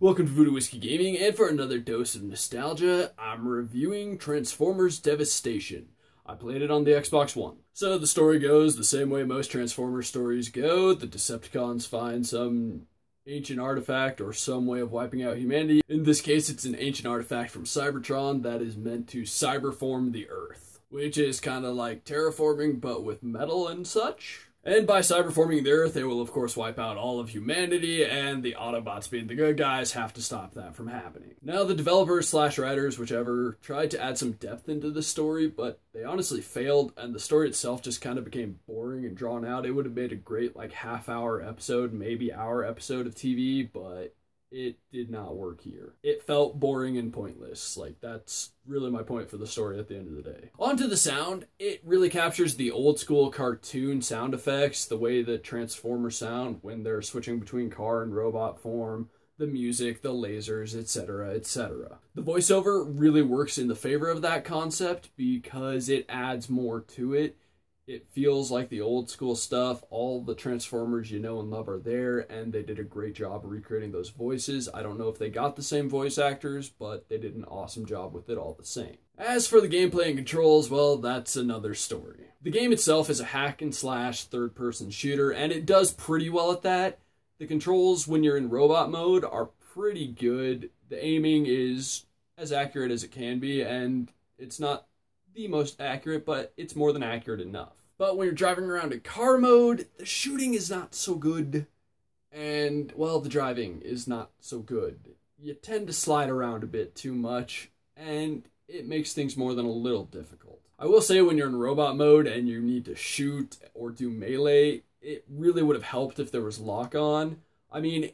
Welcome to Voodoo Whiskey Gaming, and for another dose of nostalgia, I'm reviewing Transformers Devastation. I played it on the Xbox One. So the story goes the same way most Transformers stories go. The Decepticons find some ancient artifact or some way of wiping out humanity. In this case, it's an ancient artifact from Cybertron that is meant to cyberform the Earth, which is kind of like terraforming but with metal and such. And by cyberforming the Earth, they will of course wipe out all of humanity, and the Autobots, being the good guys, have to stop that from happening. Now, the developers / writers, whichever, tried to add some depth into the story, but they honestly failed, and the story itself just kind of became boring and drawn out. It would have made a great, like, half-hour episode, maybe hour episode of TV, but it did not work here. It felt boring and pointless. Like, that's really my point for the story at the end of the day. On to the sound. It really captures the old school cartoon sound effects, the way that Transformers sound when they're switching between car and robot form, the music, the lasers, etc., etc. The voiceover really works in the favor of that concept because it adds more to it. It feels like the old school stuff. All the Transformers you know and love are there, and they did a great job recreating those voices. I don't know if they got the same voice actors, but they did an awesome job with it all the same. As for the gameplay and controls, well, that's another story. The game itself is a hack and slash third-person shooter, and it does pretty well at that. The controls when you're in robot mode are pretty good. The aiming is as accurate as it can be, and it's not the most accurate, but it's more than accurate enough. But when you're driving around in car mode, the shooting is not so good, and, well, the driving is not so good. You tend to slide around a bit too much, and it makes things more than a little difficult. I will say when you're in robot mode and you need to shoot or do melee, it really would have helped if there was lock-on. I mean,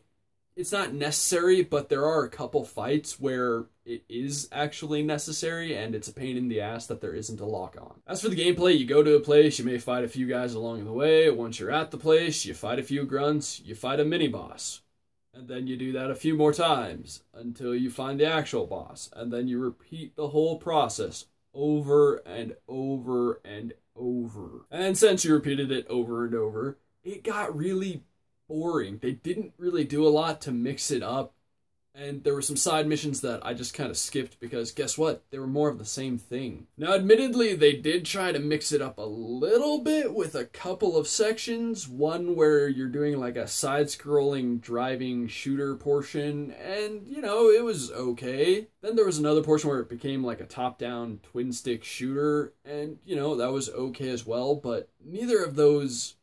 it's not necessary, but there are a couple fights where it is actually necessary, and it's a pain in the ass that there isn't a lock-on. As for the gameplay, you go to a place, you may fight a few guys along the way. Once you're at the place, you fight a few grunts, you fight a mini-boss. And then you do that a few more times until you find the actual boss. And then you repeat the whole process over and over and over. And since you repeated it over and over, it got really boring. They didn't really do a lot to mix it up, and there were some side missions that I just kind of skipped because guess what? They were more of the same thing. Now, admittedly, they did try to mix it up a little bit with a couple of sections. One where you're doing like a side-scrolling driving shooter portion, and, you know, it was okay. Then there was another portion where it became like a top-down twin-stick shooter, and, you know, that was okay as well, but neither of those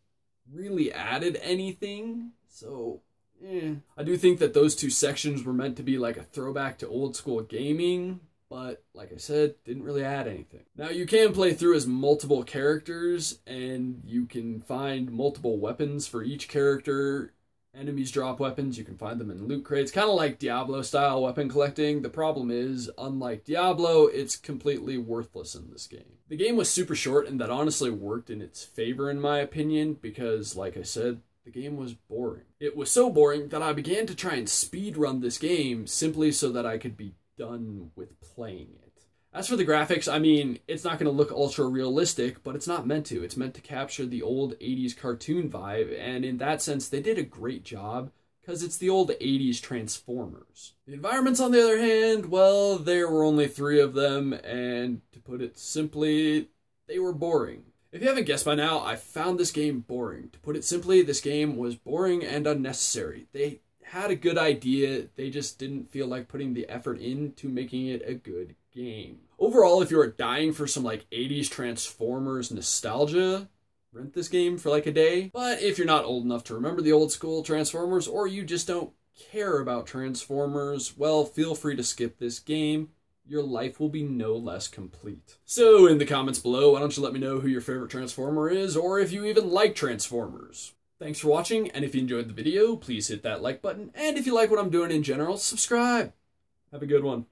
really added anything, so I do think that those two sections were meant to be like a throwback to old school gaming, but like I said, didn't really add anything. Now, you can play through as multiple characters, and you can find multiple weapons for each character. Enemies drop weapons, you can find them in loot crates, kind of like Diablo-style weapon collecting. The problem is, unlike Diablo, it's completely worthless in this game. The game was super short, and that honestly worked in its favor in my opinion, because, like I said, the game was boring. It was so boring that I began to try and speedrun this game simply so that I could be done with playing it. As for the graphics, I mean, it's not going to look ultra-realistic, but it's not meant to. It's meant to capture the old 80s cartoon vibe, and in that sense, they did a great job, because it's the old 80s Transformers. The environments, on the other hand, well, there were only 3 of them, and to put it simply, they were boring. If you haven't guessed by now, I found this game boring. To put it simply, this game was boring and unnecessary. They had a good idea, they just didn't feel like putting the effort into making it a good game. Overall, if you are dying for some like 80s Transformers nostalgia, rent this game for like a day. But if you're not old enough to remember the old school Transformers, or you just don't care about Transformers, well, feel free to skip this game. Your life will be no less complete. So in the comments below, why don't you let me know who your favorite Transformer is, or if you even like Transformers. Thanks for watching, and if you enjoyed the video, please hit that like button, and if you like what I'm doing in general, subscribe. Have a good one.